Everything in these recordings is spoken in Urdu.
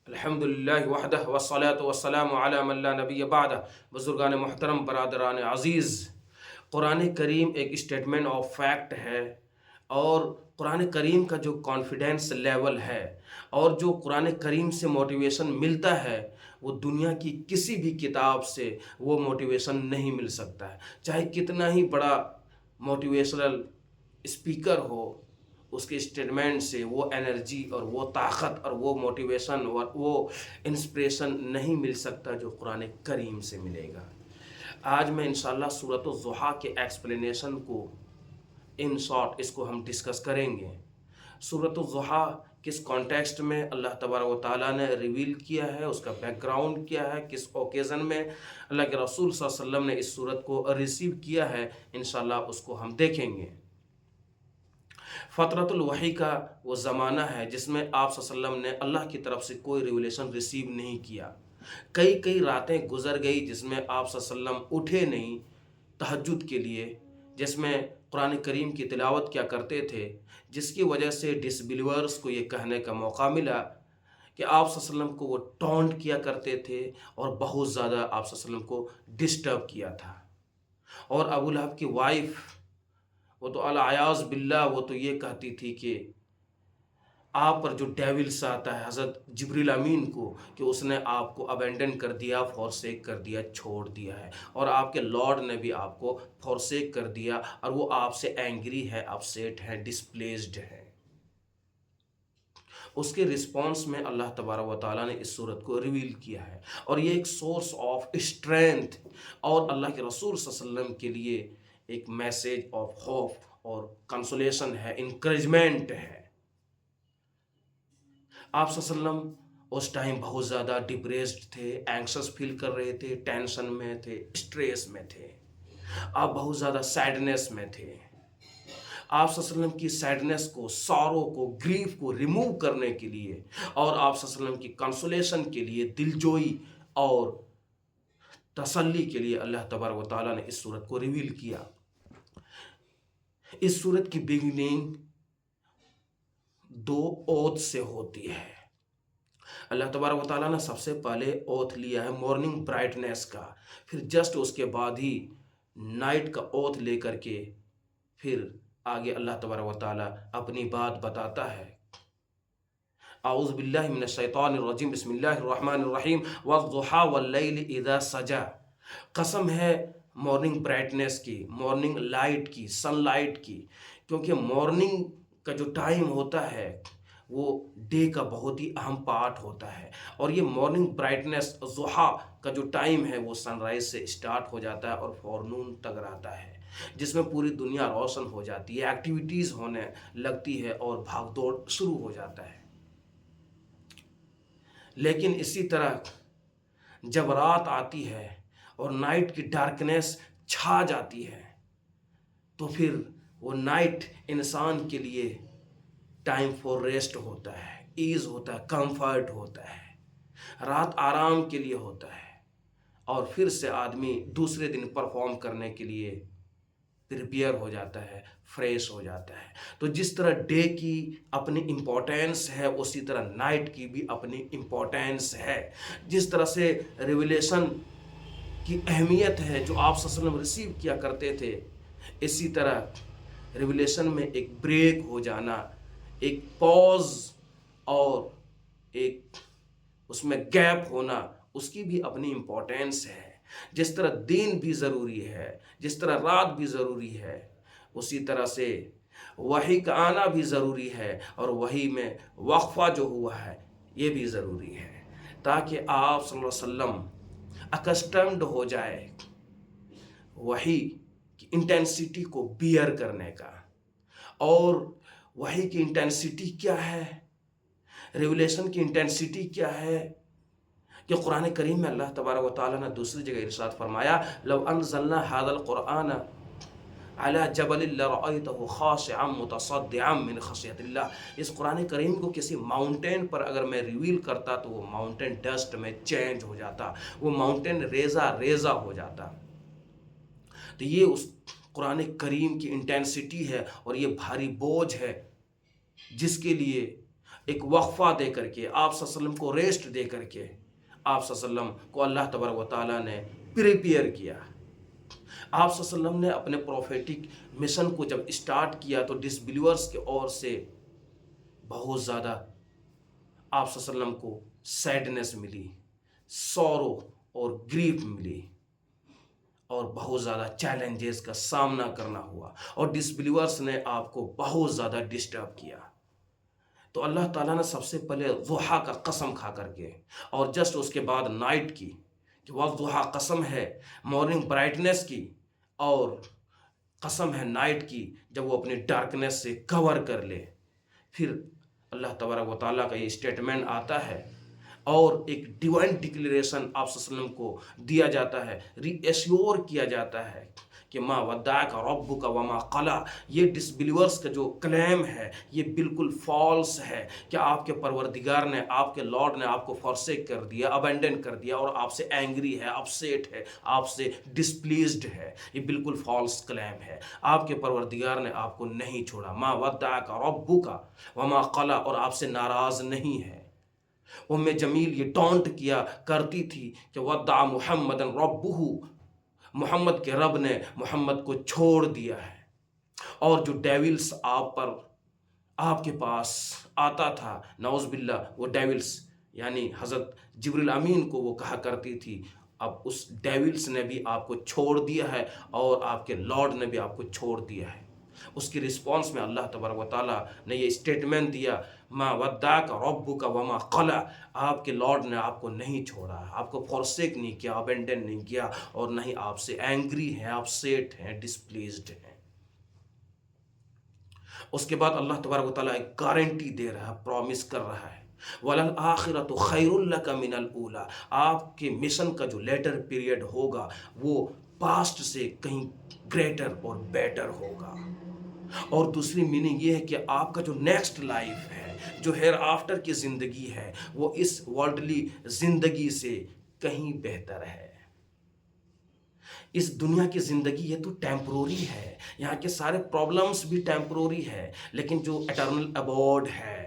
الحمد للہ وحدہ والصلاة والسلام علی من لا نبی بعدہ۔ بزرگان محترم، برادران عزیز، قرآن کریم ایک اسٹیٹمنٹ آف فیکٹ ہے، اور قرآن کریم کا جو کانفیڈنس لیول ہے اور جو قرآن کریم سے موٹیویشن ملتا ہے وہ دنیا کی کسی بھی کتاب سے وہ موٹیویشن نہیں مل سکتا ہے، چاہے کتنا ہی بڑا موٹیویشنل اسپیکر ہو، اس کے اسٹیٹمنٹ سے وہ انرجی اور وہ طاقت اور وہ موٹیویشن اور وہ انسپریشن نہیں مل سکتا جو قرآن کریم سے ملے گا۔ آج میں انشاءاللہ سورۃ الضحیٰ کے ایکسپلینیشن کو ان شارٹ اس کو ہم ڈسکس کریں گے۔ سورۃ الضحیٰ کس کانٹیکسٹ میں اللہ تبارک و تعالیٰ نے ریویل کیا ہے، اس کا بیک گراؤنڈ کیا ہے، کس اوکیزن میں اللہ کے رسول صلی اللہ علیہ وسلم نے اس سورت کو ریسیو کیا ہے، انشاءاللہ اس کو ہم دیکھیں گے۔ فترۃ الوحی کا وہ زمانہ ہے جس میں آپ صلی اللہ علیہ وسلم نے اللہ کی طرف سے کوئی ریولیشن ریسیو نہیں کیا۔ کئی راتیں گزر گئی جس میں آپ صلی اللہ علیہ وسلم اٹھے نہیں تہجد کے لیے، جس میں قرآن کریم کی تلاوت کیا کرتے تھے، جس کی وجہ سے ڈس بلیورز کو یہ کہنے کا موقع ملا کہ آپ صلی اللہ علیہ وسلم کو وہ ٹونٹ کیا کرتے تھے اور بہت زیادہ آپ صلی اللہ علیہ وسلم کو ڈسٹرب کیا تھا۔ اور ابو لہب کی وائف وہ تو العیاذ باللہ وہ تو یہ کہتی تھی کہ آپ پر جو ڈیولس آتا ہے حضرت جبریل امین کو کہ اس نے آپ کو ابینڈن کر دیا، فورسیک کر دیا، چھوڑ دیا ہے، اور آپ کے لارڈ نے بھی آپ کو فورسیک کر دیا اور وہ آپ سے اینگری ہے، اپسیٹ ہے، ڈسپلیسڈ ہے۔ اس کے رسپانس میں اللہ تبارک و تعالیٰ نے اس صورت کو ریویل کیا ہے، اور یہ ایک سورس آف اسٹرینتھ اور اللہ کے رسول صلی اللہ علیہ وسلم کے لیے ایک میسیج آف ہوپ اور کنسولیشن ہے، انکریجمنٹ ہے۔ آپ صلی اللہ علیہ وسلم اس ٹائم بہت زیادہ ڈپریسڈ تھے، اینکسس فیل کر رہے تھے، ٹینشن میں تھے، اسٹریس میں تھے، آپ بہت زیادہ سیڈنس میں تھے۔ آپ صلی اللہ علیہ وسلم کی سیڈنس کو، سارو کو، گریف کو ریموو کرنے کے لیے اور آپ صلی اللہ علیہ وسلم کی کنسولیشن کے لیے، دلجوئی اور تسلی کے لیے اللہ تبارک و تعالیٰ نے اس صورت کو ریویل کیا۔ اس صورت کی بگننگ 2 اوتھ سے ہوتی ہے۔ اللہ تبارک و تعالیٰ نے سب سے پہلے اوتھ لیا ہے مارننگ برائٹنس کا، پھر جسٹ اس کے بعد ہی نائٹ کا اوتھ لے کر کے پھر آگے اللہ تبارک و تعالیٰ اپنی بات بتاتا ہے۔ اعوذ باللہ من الشیطان الرجیم، بسم اللہ الرحمن الرحیم، والضحیٰ واللیل اذا سجا۔ قسم ہے مارننگ برائٹنس کی، مارننگ لائٹ کی، سن لائٹ کی، کیونکہ مارننگ کا جو ٹائم ہوتا ہے وہ ڈے کا بہت ہی اہم پارٹ ہوتا ہے، اور یہ مارننگ برائٹنس ضحیٰ کا جو ٹائم ہے وہ سن رائز سے اسٹارٹ ہو جاتا ہے اور فورنون تک رہتا ہے، جس میں پوری دنیا روشن ہو جاتی ہے، ایکٹیویٹیز ہونے لگتی ہے اور بھاگ دوڑ شروع ہو جاتا ہے۔ لیکن اسی طرح جب رات آتی ہے اور نائٹ کی ڈارکنیس چھا جاتی ہے تو پھر وہ نائٹ انسان کے لیے ٹائم فور ریسٹ ہوتا ہے، ایز ہوتا ہے، کمفرٹ ہوتا ہے، رات آرام کے لیے ہوتا ہے، اور پھر سے آدمی دوسرے دن پرفارم کرنے کے لیے پریپیئر ہو جاتا ہے، فریش ہو جاتا ہے۔ تو جس طرح ڈے کی اپنی امپورٹینس ہے اسی طرح نائٹ کی بھی اپنی امپورٹینس ہے۔ جس طرح سے ریویلیشن کی اہمیت ہے جو آپ صلی اللہ علیہ وسلم ریسیو کیا کرتے تھے، اسی طرح ریویلیشن میں ایک بریک ہو جانا، ایک پوز اور ایک اس میں گیپ ہونا، اس کی بھی اپنی امپورٹینس ہے۔ جس طرح دین بھی ضروری ہے، جس طرح رات بھی ضروری ہے، اسی طرح سے وحی کا آنا بھی ضروری ہے، اور وحی میں وقفہ جو ہوا ہے یہ بھی ضروری ہے، تاکہ آپ صلی اللہ علیہ وسلم اکسٹمڈ ہو جائے وحی کی انٹینسٹی کو بیئر کرنے کا۔ اور وحی کی انٹینسٹی کیا ہے، ریولیشن کی انٹینسٹی کیا ہے، کہ قرآن کریم میں اللہ تبارک و تعالیٰ نے دوسری جگہ ارشاد فرمایا، لو انزلنا هذا القرآن على جبل لرأيته خاشعا متصدعا من خشیۃ اللہ۔ اس قرآن کریم کو کسی ماؤنٹین پر اگر میں ریویل کرتا تو وہ ماؤنٹین ڈسٹ میں چینج ہو جاتا، وہ ماؤنٹین ریزہ ہو جاتا۔ تو یہ اس قرآن کریم کی انٹینسٹی ہے، اور یہ بھاری بوجھ ہے جس کے لیے ایک وقفہ دے کر کے، آپ صلی اللہ علیہ وسلم کو ریسٹ دے کر کے آپ صلی اللہ علیہ وسلم کو اللہ تبارک و تعالیٰ نے پریپیئر کیا۔ آپ صلی اللہ علیہ وسلم نے اپنے پروفیٹک مشن کو جب اسٹارٹ کیا تو ڈس بلیورس کے اور سے بہت زیادہ آپ صلی اللہ علیہ وسلم کو سیڈنس ملی، سورو اور گریف ملی، اور بہت زیادہ چیلنجز کا سامنا کرنا ہوا، اور ڈس بلیورس نے آپ کو بہت زیادہ ڈسٹرب کیا۔ تو اللہ تعالیٰ نے سب سے پہلے ضحیٰ کا قسم کھا کر کے، اور جسٹ اس کے بعد نائٹ کی، کہ وہ ضحیٰ قسم ہے مارننگ برائٹنس کی، اور قسم ہے نائٹ کی جب وہ اپنی ڈارکنیس سے کور کر لے۔ پھر اللہ تبارک و تعالیٰ کا یہ اسٹیٹمنٹ آتا ہے، اور ایک ڈیوائن ڈکلیریشن آپ صلی اللہ علیہ وسلم کو دیا جاتا ہے، ری ایشور کیا جاتا ہے کہ ما ودعک ربک وما قلی۔ یہ ڈس بلیورس کا جو کلیم ہے یہ بالکل فالس ہے کہ آپ کے پروردگار نے، آپ کے لارڈ نے آپ کو فورسیک کر دیا، ابینڈن کر دیا، اور آپ سے اینگری ہے، اپسیٹ ہے، آپ سے ڈسپلیزڈ ہے۔ یہ بالکل فالس کلیم ہے۔ آپ کے پروردگار نے آپ کو نہیں چھوڑا، ما ودعک ربک وما قلی، اور آپ سے ناراض نہیں ہے۔ جمیل یہ ٹونٹ کیا کرتی تھی کہ ودع محمد ربہ، محمد کے رب نے محمد کو چھوڑ دیا ہے۔ اور جو ڈیولز آپ پر، آپ کے پاس آتا تھا، نعوذ باللہ، وہ ڈیولز یعنی حضرت جبریل امین کو وہ کہا کرتی تھی، اب اس ڈیولز نے بھی آپ کو چھوڑ دیا ہے، اور آپ کے لارڈ نے بھی آپ کو چھوڑ دیا ہے۔ اس کی رسپانس میں اللہ تبارک و تعالیٰ نے یہ اسٹیٹمنٹ دیا، ما ودعک ربک وما قلی، آپ کے لارڈ نے آپ کو نہیں چھوڑا، آپ کو فورسیک نہیں کیا، ابینڈن نہیں کیا، اور نہ ہی آپ سے اینگری ہیں، اپسیٹ ہیں، ڈسپلیزڈ ہیں۔ اس کے بعد اللہ تبارک و تعالیٰ ایک گارنٹی دے رہا ہے، پرومس کر رہا ہے، وَلَلْآخِرَةُ خَيْرٌ لَكَ مِنَ الْأُولَىٰ۔ آپ کے مشن کا جو لیٹر پیریڈ ہوگا وہ پاسٹ سے کہیں گریٹر اور بیٹر ہوگا۔ اور دوسری میننگ یہ ہے کہ آپ کا جو نیکسٹ لائف ہے، جو ہیر آفٹر کی زندگی ہے، وہ اس ورلڈلی زندگی سے کہیں بہتر ہے۔ اس دنیا کی زندگی یہ تو ٹیمپروری ہے، یہاں کے سارے پرابلمس بھی ٹیمپروری ہے، لیکن جو ایٹرنل ایبورڈ ہے،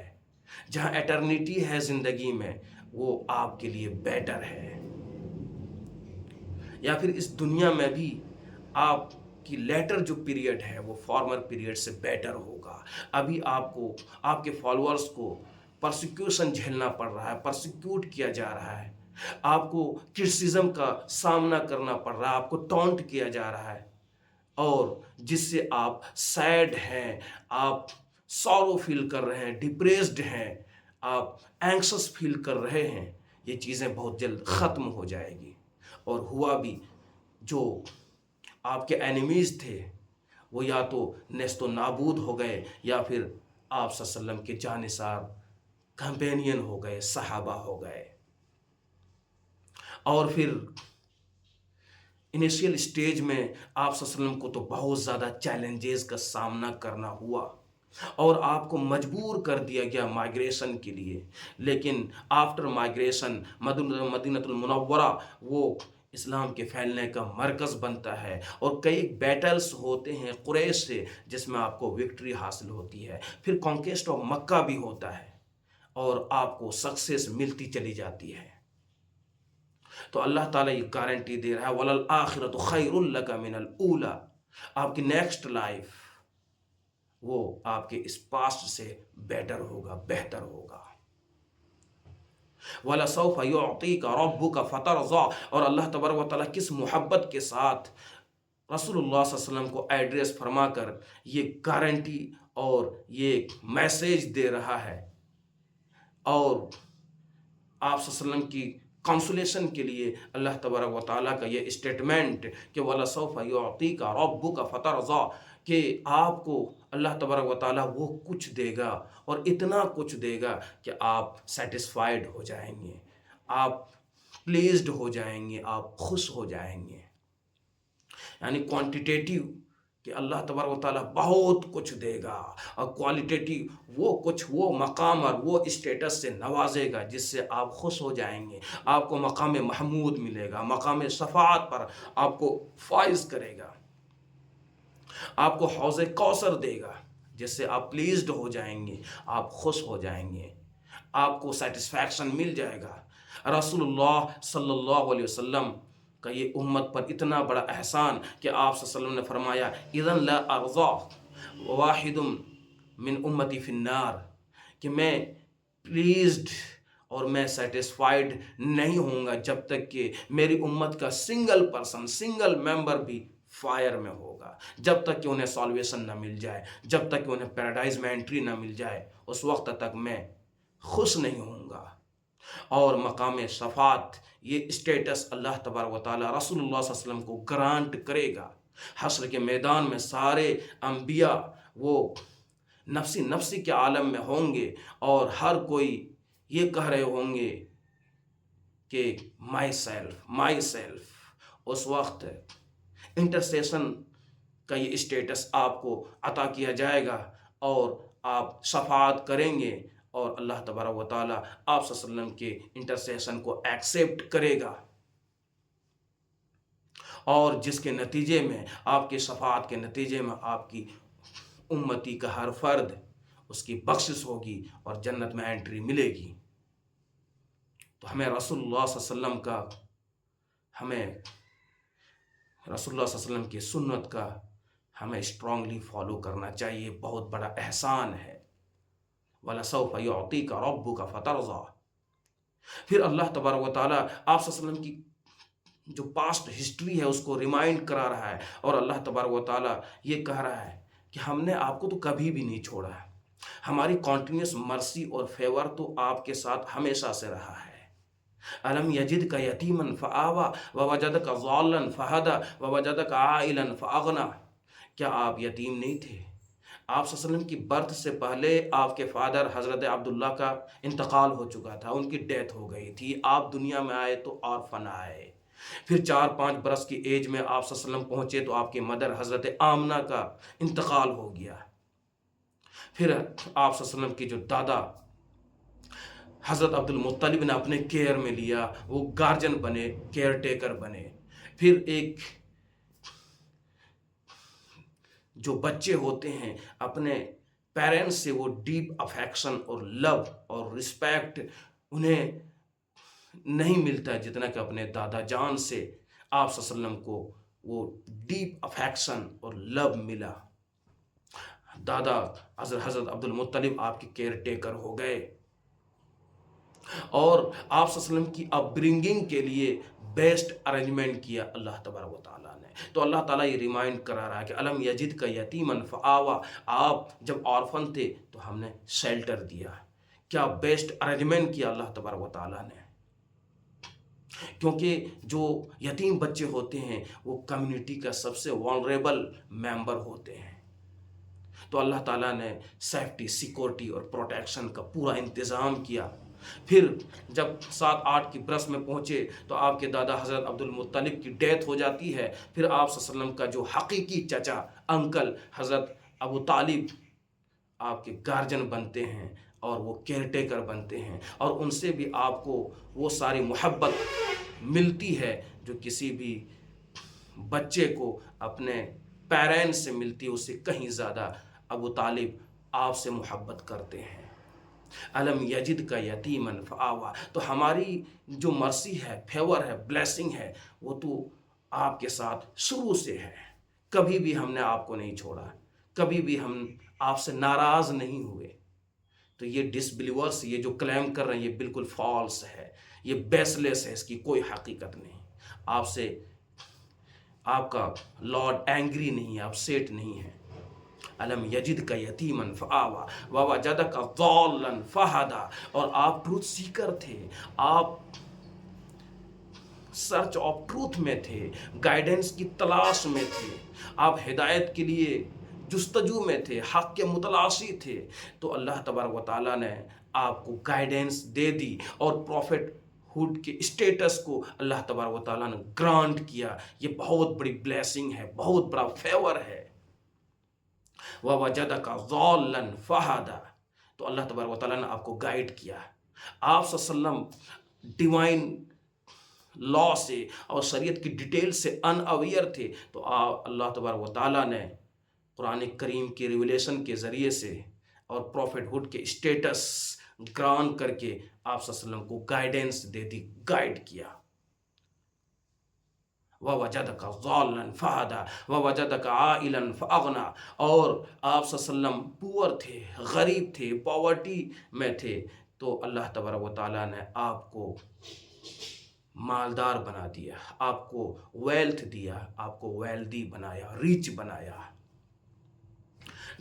جہاں ایٹرنیٹی ہے زندگی میں، وہ آپ کے لیے بیٹر ہے۔ یا پھر اس دنیا میں بھی آپ کی لیٹر جو پیریڈ ہے وہ فارمر پیریڈ سے بیٹر ہوگا۔ ابھی آپ کو، آپ کے فالورز کو پرسیکیوشن جھیلنا پڑ رہا ہے، پرسیکیوٹ کیا جا رہا ہے، آپ کو کرٹیسزم کا سامنا کرنا پڑ رہا ہے، آپ کو ٹونٹ کیا جا رہا ہے، اور جس سے آپ سیڈ ہیں، آپ سورو فیل کر رہے ہیں، ڈپریسڈ ہیں، آپ اینکسس فیل کر رہے ہیں، یہ چیزیں بہت جلد ختم ہو جائے گی۔ اور ہوا بھی، جو آپ کے اینیمیز تھے وہ یا تو نیست و نابود ہو گئے، یا پھر آپ صلی اللہ علیہ وسلم کے جانثار کمپینین ہو گئے، صحابہ ہو گئے۔ اور پھر انیشیل اسٹیج میں آپ صلی اللہ علیہ وسلم کو تو بہت زیادہ چیلنجز کا سامنا کرنا ہوا، اور آپ کو مجبور کر دیا گیا مائگریشن کے لیے۔ لیکن آفٹر مائگریشن مدینہ المنورہ وہ اسلام کے پھیلنے کا مرکز بنتا ہے، اور کئی بیٹلز ہوتے ہیں قریش سے جس میں آپ کو وکٹری حاصل ہوتی ہے، پھر کانکیسٹ آف مکہ بھی ہوتا ہے، اور آپ کو سکسیس ملتی چلی جاتی ہے۔ تو اللہ تعالیٰ یہ گارنٹی دے رہا ہے، وَلَلْآخِرَةُ خَيْرٌ لَكَ مِنَ الْأُولَىٰ۔ آپ کی نیکسٹ لائف وہ آپ کے اس پاسٹ سے بیٹر ہوگا، بہتر ہوگا۔ وَلَسَوْفَ يُعْطِيكَ رَبُّكَ فَتَرْضَىٰ۔ اور اللہ تبارک و تعالیٰ کس محبت کے ساتھ رسول اللہ صلی اللہ علیہ وسلم کو ایڈریس فرما کر یہ گارنٹی اور یہ میسیج دے رہا ہے، اور آپ صلی اللہ علیہ وسلم کی کانسولیشن کے لیے اللہ تبارک و تعالیٰ کا یہ اسٹیٹمنٹ کہ وَلَسَوْفَ يُعْطِيكَ رَبُّكَ فَتَرْضَىٰ، کہ آپ کو اللہ تبارک و تعالیٰ وہ کچھ دے گا، اور اتنا کچھ دے گا کہ آپ سیٹسفائیڈ ہو جائیں گے، آپ پلیزڈ ہو جائیں گے، آپ خوش ہو جائیں گے۔ یعنی کوانٹیٹیو کہ اللہ تبارک و تعالیٰ بہت کچھ دے گا، اور کوالٹیٹیو وہ کچھ، وہ مقام اور وہ اسٹیٹس سے نوازے گا جس سے آپ خوش ہو جائیں گے، آپ کو مقام محمود ملے گا، مقام شفاعت پر آپ کو فائز کرے گا، آپ کو حوض کوثر دے گا جس سے آپ پلیزڈ ہو جائیں گے، آپ خوش ہو جائیں گے۔ آپ کو سیٹسفیکشن مل جائے گا۔ رسول اللہ صلی اللہ علیہ وسلم کا یہ امت پر اتنا بڑا احسان کہ آپ صلی اللہ علیہ وسلم نے فرمایا اذن لا ارضى واحد من امتی فی النار، کہ میں پلیزڈ اور میں سیٹسفائیڈ نہیں ہوں گا جب تک کہ میری امت کا سنگل پرسن، سنگل ممبر بھی فائر میں ہوگا، جب تک کہ انہیں سالویشن نہ مل جائے، جب تک کہ انہیں پیراڈائز میں انٹری نہ مل جائے، اس وقت تک میں خوش نہیں ہوں گا۔ اور مقام شفاعت، یہ اسٹیٹس اللہ تبارک و تعالی رسول اللہ صلی اللہ علیہ وسلم کو گرانٹ کرے گا۔ حشر کے میدان میں سارے انبیاء وہ نفسی نفسی کے عالم میں ہوں گے، اور ہر کوئی یہ کہہ رہے ہوں گے کہ مائی سیلف۔ اس وقت انٹرسیشن کا یہ اسٹیٹس آپ کو عطا کیا جائے گا، اور آپ شفاعت کریں گے، اور اللہ تبارک و تعالیٰ آپ صلی اللہ علیہ وسلم کے انٹرسیشن کو ایکسیپٹ کرے گا، اور جس کے نتیجے میں، آپ کی شفاعت کے نتیجے میں، آپ کی امتی کا ہر فرد اس کی بخشش ہوگی اور جنت میں انٹری ملے گی۔ تو ہمیں رسول اللہ صلی اللہ علیہ وسلم کا، ہمیں رسول اللہ صلی اللہ علیہ وسلم کی سنت کا ہمیں اسٹرانگلی فالو کرنا چاہیے۔ بہت بڑا احسان ہے۔ وَلَسَوْفَ يُعْطِيكَ رَبُّكَ فَتَرْضَىٰ۔ پھر اللہ تبارک و تعالیٰ آپ صلی اللہ علیہ وسلم کی جو پاسٹ ہسٹری ہے اس کو ریمائنڈ کرا رہا ہے، اور اللہ تبارک و تعالیٰ یہ کہہ رہا ہے کہ ہم نے آپ کو تو کبھی بھی نہیں چھوڑا ہے، ہماری کنٹینیوس مرسی اور فیور تو آپ کے ساتھ ہمیشہ سے رہا ہے۔ الم یجد کا یتیمن فآوا ووجد کا ضالن فہدا ووجد کا عائلن فاغنا۔ کیا آپ یتیم نہیں تھے؟ آپ صلی اللہ علیہ وسلم کی برتھ سے پہلے آپ کے فادر حضرت عبداللہ کا انتقال ہو چکا تھا، ان کی ڈیتھ ہو گئی تھی۔ آپ دنیا میں آئے تو آرفن آئے۔ پھر 4-5 برس کی ایج میں آپ صلی اللہ علیہ وسلم پہنچے تو آپ کے مدر حضرت آمنہ کا انتقال ہو گیا۔ پھر آپ صلی اللہ علیہ وسلم کی جو دادا حضرت عبد المطلب نے اپنے کیئر میں لیا، وہ گارجن بنے، کیئر ٹیکر بنے۔ پھر ایک جو بچے ہوتے ہیں اپنے پیرنٹس سے وہ ڈیپ افیکشن اور لو اور رسپیکٹ انہیں نہیں ملتا جتنا کہ اپنے دادا جان سے آپ صلی اللہ علیہ وسلم کو وہ ڈیپ افیکشن اور لو ملا۔ دادا حضرت عبد المطلب آپ کے کیئر ٹیکر ہو گئے، اور آپ صلی اللہ علیہ وسلم کی اپ برنگنگ کے لیے بیسٹ ارینجمنٹ کیا اللہ تبارک و تعالیٰ نے۔ تو اللہ تعالیٰ یہ ریمائنڈ کرا رہا ہے کہ الم یجد کا یتیمن فآوا، آپ جب آرفن تھے تو ہم نے شیلٹر دیا۔ کیا بیسٹ ارینجمنٹ کیا اللہ تبارک و تعالیٰ نے، کیونکہ جو یتیم بچے ہوتے ہیں وہ کمیونٹی کا سب سے وانریبل ممبر ہوتے ہیں۔ تو اللہ تعالیٰ نے سیفٹی، سیکورٹی اور پروٹیکشن کا پورا انتظام کیا۔ پھر جب 7-8 کی برس میں پہنچے تو آپ کے دادا حضرت عبد المطلب کی ڈیتھ ہو جاتی ہے۔ پھر آپ صلی اللہ علیہ وسلم کا جو حقیقی چچا، انکل حضرت ابو طالب آپ کے گارجن بنتے ہیں، اور وہ کیئر ٹیکر بنتے ہیں، اور ان سے بھی آپ کو وہ ساری محبت ملتی ہے جو کسی بھی بچے کو اپنے پیرنٹس سے ملتی ہے، اس سے کہیں زیادہ ابو طالب آپ سے محبت کرتے ہیں۔ الم یجد کا یتیمن فآوا۔ تو ہماری جو مرسی ہے، فیور ہے، بلیسنگ ہے، وہ تو آپ کے ساتھ شروع سے ہے۔ کبھی بھی ہم نے آپ کو نہیں چھوڑا، کبھی بھی ہم آپ سے ناراض نہیں ہوئے۔ تو یہ ڈس بلیورس یہ جو کلیم کر رہے ہیں یہ بالکل فالس ہے، یہ بیس لیس ہے، اس کی کوئی حقیقت نہیں۔ آپ سے آپ کا لارڈ اینگری نہیں ہے، آپ سیٹ نہیں ہیں۔ الم یجد کا یتیمن فآوا ووجدک ضالا فہدا۔ اور آپ ٹروتھ سیکر تھے، آپ سرچ آف ٹروتھ میں تھے، گائیڈنس کی تلاش میں تھے، آپ ہدایت کے لیے جستجو میں تھے، حق کے متلاشی تھے۔ تو اللہ تبارک و تعالیٰ نے آپ کو گائیڈنس دے دی، اور پروفٹ ہوڈ کے اسٹیٹس کو اللہ تبارک و تعالیٰ نے گرانٹ کیا۔ یہ بہت بڑی بلیسنگ ہے، بہت بڑا فیور ہے۔ وَوَجَدَكَ ضَالًّا فَهَدَىٰ۔ تو اللہ تبارک و تعالیٰ نے آپ کو گائیڈ کیا۔ آپ صلی اللہ علیہ وسلم ڈیوائن لا سے اور شریعت کی ڈیٹیل سے ان اویئر تھے، تو اللہ تبارک و تعالیٰ نے قرآن کریم کی ریویلیشن کے ذریعے سے اور پروفٹ ہوڈ کے اسٹیٹس گران کر کے آپ صلی اللہ علیہ وسلم کو گائیڈنس دے دی، گائیڈ کیا۔ وَوَجَدَكَ ضَالًّا فَهَدَىٰ وَوَجَدَكَ عَائِلًا فَأَغْنَىٰ، اور آپ صلی اللہ علیہ وسلم پور تھے، غریب تھے، پاورٹی میں تھے، تو اللہ تبارک و تعالیٰ نے آپ کو مالدار بنا دیا، آپ کو ویلتھ دیا، آپ کو ویلدی بنایا، ریچ بنایا۔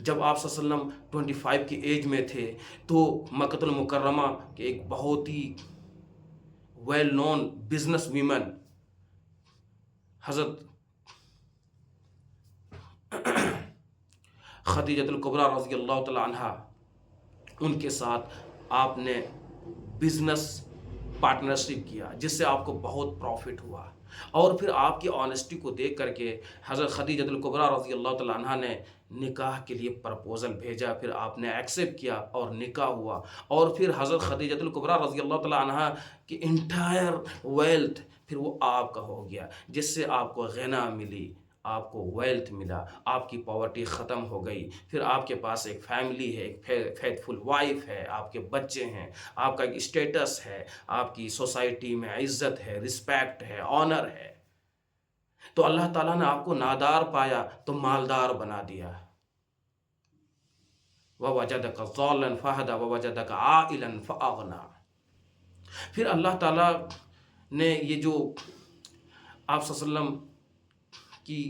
جب آپ صلی اللہ علیہ وسلم 25 کی ایج میں تھے تو مکۃ المکرمہ کے ایک بہت ہی ویل نون بزنس ویمن حضرت خدیجۃ الکبریٰ رضی اللہ تعالی عنہا، ان کے ساتھ آپ نے بزنس پارٹنرشپ کیا، جس سے آپ کو بہت پروفٹ ہوا، اور پھر آپ کی آنیسٹی کو دیکھ کر کے حضرت خدیجۃ الکبریٰ رضی اللہ تعالی عنہا نے نکاح کے لیے پرپوزل بھیجا، پھر آپ نے ایکسیپٹ کیا اور نکاح ہوا، اور پھر حضرت خدیجۃ الکبریٰ رضی اللہ تعالی عنہا کی انٹائر ویلتھ پھر وہ آپ کا ہو گیا، جس سے آپ کو غنا ملی، آپ کو ویلتھ ملا، آپ کی پاورٹی ختم ہو گئی، پھر آپ کے پاس ایک فیملی ہے، ایک فیتھ فل وائف ہے، آپ کے بچے ہیں، آپ کا ایک اسٹیٹس ہے، آپ کی سوسائٹی میں عزت ہے، رسپیکٹ ہے، آنر ہے۔ تو اللہ تعالیٰ نے آپ کو نادار پایا تو مالدار بنا دیا۔ وَوَجَدَكَ ضَالًّا فَهَدَىٰ وَوَجَدَكَ عَائِلًا فَأَغْنَىٰ۔ پھر اللہ تعالیٰ نے یہ جو آپ صلی اللہ علیہ وسلم کی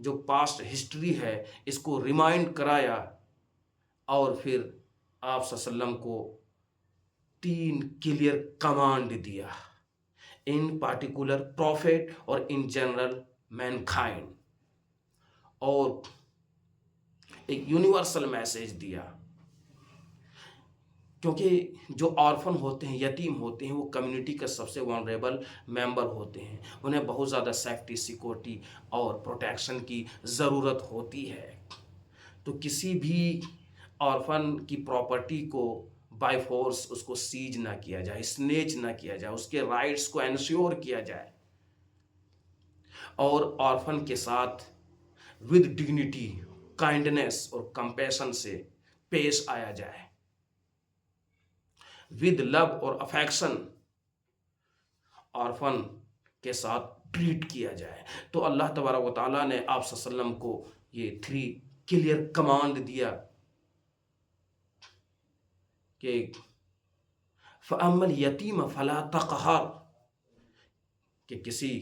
جو پاسٹ ہسٹری ہے اس کو ریمائنڈ کرایا، اور پھر آپ صلی اللہ علیہ وسلم کو 3 کلیئر کمانڈ دیا، ان پارٹیکولر پروفیٹ اور ان جنرل مینکائنڈ، اور ایک یونیورسل میسیج دیا، کیونکہ جو آرفن ہوتے ہیں، یتیم ہوتے ہیں، وہ کمیونٹی کا سب سے وانریبل ممبر ہوتے ہیں، انہیں بہت زیادہ سیفٹی، سیکورٹی اور پروٹیکشن کی ضرورت ہوتی ہے۔ تو کسی بھی آرفن کی پراپرٹی کو بائی فورس اس کو سیج نہ کیا جائے، سنیچ نہ کیا جائے، اس کے رائٹس کو انشور کیا جائے، اور آرفن کے ساتھ ود ڈگنیٹی، کائنڈنس اور کمپیشن سے پیش آیا جائے، ود لو اور افیکشن آرفن کے ساتھ ٹریٹ کیا جائے۔ تو اللہ تبارک و تعالیٰ نے آپ صلی اللہ علیہ وسلم کو یہ 3 کلیئر کمانڈ دیا کہ فَأَمَّا الْيَتِيمَ فَلَا تَقْهَرْ، کہ کسی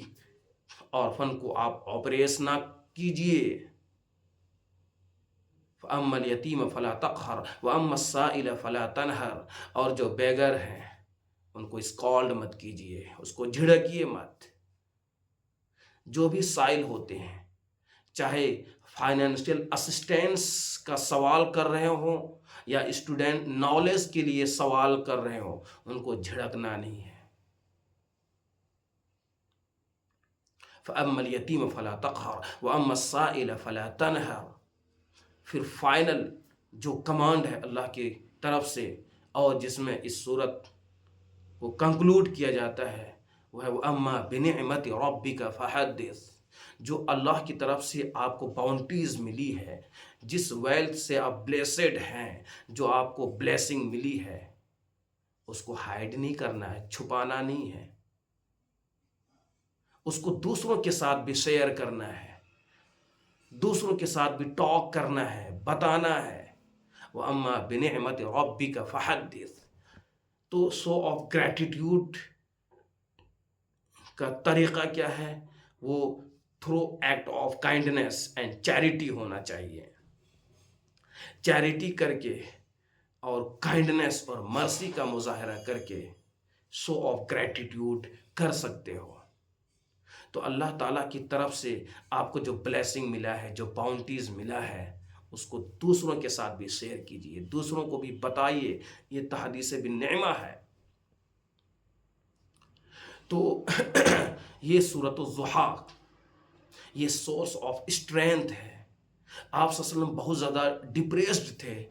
آرفن کو آپ آپریس نہ کیجئے، فَأَمَّا الْيَتِيمَ فَلَا تَقْهَرْ وَأَمَّا السَّائِلَ فَلَا تَنْهَرْ، اور جو بیگر ہیں ان کو اسکالڈ مت کیجئے، اس کو جھڑکیے مت۔ جو بھی سائل ہوتے ہیں، چاہے فائنینشیل اسسٹینس کا سوال کر رہے ہوں یا اسٹوڈنٹ نالج کے لیے سوال کر رہے ہوں، ان کو جھڑکنا نہیں ہے۔ فَأَمَّا الْيَتِيمَ فَلَا تَقْهَرْ وَأَمَّا السَّائِلَ فَلَا تَنْهَرْ۔ پھر فائنل جو کمانڈ ہے اللہ کی طرف سے، اور جس میں اس صورت کو کنکلوڈ کیا جاتا ہے، وہ ہے وَأَمَّا بِنِعْمَةِ رَبِّكَ فَحَدِّثْ۔ جو اللہ کی طرف سے آپ کو باؤنٹیز ملی ہے، جس ویلتھ سے آپ بلیسڈ ہیں، جو آپ کو بلیسنگ ملی ہے، اس کو ہائیڈ نہیں کرنا ہے، چھپانا نہیں ہے، اس کو دوسروں کے ساتھ بھی شیئر کرنا ہے، دوسروں کے ساتھ بھی ٹاک کرنا ہے، بتانا ہے۔ وَأَمَّا بِنِعْمَةِ رَبِّكَ فَحَدِّثْ۔ تو شو آف گریٹیٹیوڈ کا طریقہ کیا ہے؟ وہ through act of kindness and charity ہونا چاہیے۔ چیریٹی کر کے اور کائنڈنس اور مرسی کا مظاہرہ کر کے شو آف گریٹیٹیوڈ کر سکتے ہو۔ تو اللہ تعالیٰ کی طرف سے آپ کو جو بلیسنگ ملا ہے، جو باؤنٹیز ملا ہے، اس کو دوسروں کے ساتھ بھی شیئر کیجئے، دوسروں کو بھی بتائیے، یہ تحدیث بالنعمہ ہے۔ تو یہ سورۃ الضحیٰ، یہ سورس آف اسٹرینتھ ہے۔ آپ صلی اللہ علیہ وسلم بہت زیادہ ڈپریسڈ تھے،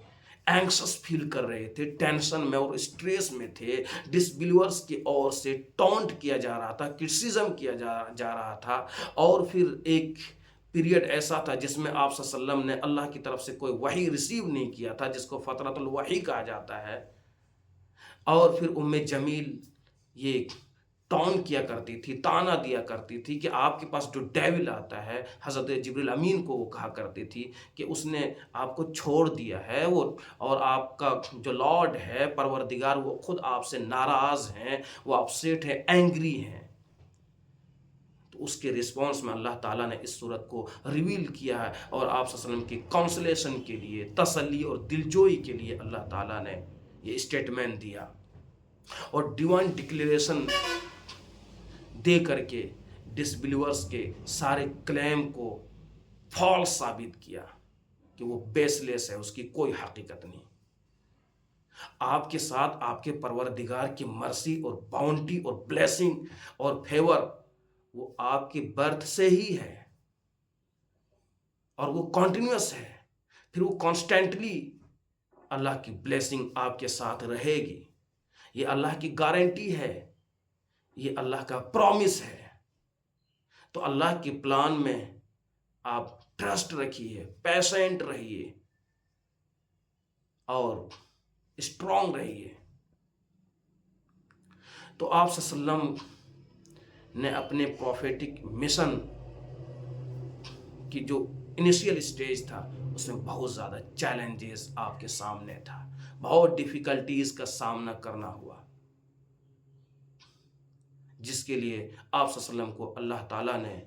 اینکسس فیل کر رہے تھے، ٹینشن میں اور اسٹریس میں تھے، ڈس بلیورس کی اور سے ٹونٹ کیا جا رہا تھا، کرٹیسزم کیا جا رہا تھا، اور پھر ایک پیریڈ ایسا تھا جس میں آپ صلی اللہ علیہ وسلم نے اللہ کی طرف سے کوئی وحی ریسیو نہیں کیا تھا، جس کو فترۃ الوحی کہا جاتا ہے۔ اور پھر جمیل یہ ٹون کیا کرتی تھی، تانا دیا کرتی تھی کہ آپ کے پاس جو ڈیول آتا ہے، حضرت جبریل امین کو وہ کہا کرتی تھی کہ اس نے آپ کو چھوڑ دیا ہے، وہ اور آپ کا جو لارڈ ہے پروردگار وہ خود آپ سے ناراض ہیں، وہ اپسیٹ ہیں، اینگری ہیں۔ تو اس کے رسپانس میں اللہ تعالیٰ نے اس صورت کو ریویل کیا ہے، اور آپ صلی اللہ علیہ وسلم کی کانسلیشن کے لیے، تسلی اور دلجوئی کے لیے اللہ تعالیٰ نے یہ اسٹیٹمنٹ دیا، اور ڈیوائن ڈکلیریشن دے کر کے ڈس بلیورز کے سارے کلیم کو فالس ثابت کیا کہ وہ بیس لیس ہے، اس کی کوئی حقیقت نہیں۔ آپ کے ساتھ آپ کے پروردگار کی مرسی اور باؤنٹی اور بلیسنگ اور فیور وہ آپ کی برتھ سے ہی ہے، اور وہ کنٹینیوس ہے، پھر وہ کانسٹینٹلی اللہ کی بلیسنگ آپ کے ساتھ رہے گی۔ یہ اللہ کی گارنٹی ہے، یہ اللہ کا پرومس ہے۔ تو اللہ کے پلان میں آپ ٹرسٹ رکھیے، پیشنٹ رہیے اور اسٹرانگ رہیے۔ تو آپ صلی اللہ علیہ وسلم نے اپنے پروفیٹک مشن کی جو انیشیل سٹیج تھا اس میں بہت زیادہ چیلنجز آپ کے سامنے تھا، بہت ڈیفیکلٹیز کا سامنا کرنا ہوا، جس کے لیے آپ صلی اللہ علیہ وسلم کو اللہ تعالیٰ نے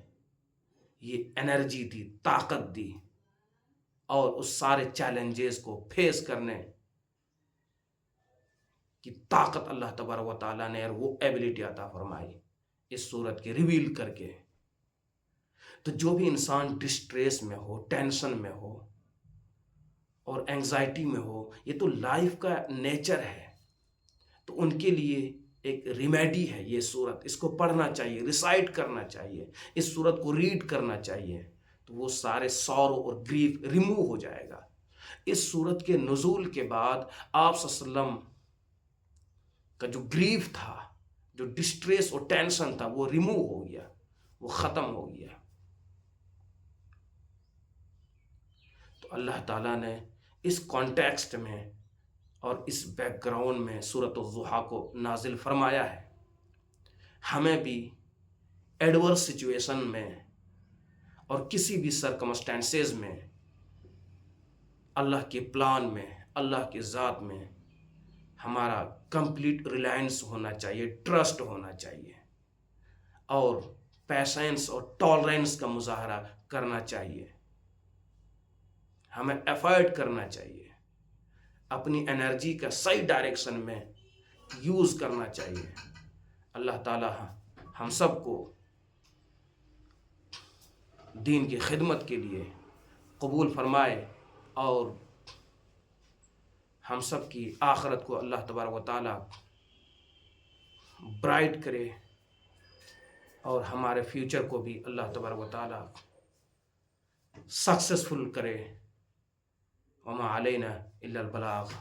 یہ انرجی دی، طاقت دی، اور اس سارے چیلنجز کو فیس کرنے کی طاقت اللہ تبارک و تعالیٰ نے اور وہ ایبلٹی عطا فرمائی اس صورت کے ریویل کر کے۔ تو جو بھی انسان ڈسٹریس میں ہو، ٹینشن میں ہو اور اینگزائٹی میں ہو، یہ تو لائف کا نیچر ہے، تو ان کے لیے ایک ریمیڈی ہے یہ صورت، اس کو پڑھنا چاہیے، ریسائٹ کرنا چاہیے، اس صورت کو ریڈ کرنا چاہیے، تو وہ سارے سورو اور گریف ریموو ہو جائے گا۔ اس صورت کے نزول کے بعد آپ صلی اللہ علیہ وسلم کا جو گریف تھا، جو ڈسٹریس اور ٹینشن تھا، وہ ریموو ہو گیا، وہ ختم ہو گیا۔ تو اللہ تعالیٰ نے اس کانٹیکسٹ میں اور اس بیک گراؤنڈ میں سورۃ الضحیٰ کو نازل فرمایا ہے۔ ہمیں بھی ایڈورس سچویشن میں اور کسی بھی سرکمسٹانسز میں اللہ کے پلان میں، اللہ کے ذات میں ہمارا کمپلیٹ ریلائنس ہونا چاہیے، ٹرسٹ ہونا چاہیے، اور پیشنس اور ٹالرنس کا مظاہرہ کرنا چاہیے۔ ہمیں ایفرٹ کرنا چاہیے، اپنی انرجی کا صحیح ڈائریکشن میں یوز کرنا چاہیے۔ اللہ تعالیٰ ہم سب کو دین کی خدمت کے لیے قبول فرمائے، اور ہم سب کی آخرت کو اللہ تبارک و تعالیٰ برائٹ کرے، اور ہمارے فیوچر کو بھی اللہ تبارک و تعالیٰ سکسیسفل کرے۔ وما علینا الا البلاغ۔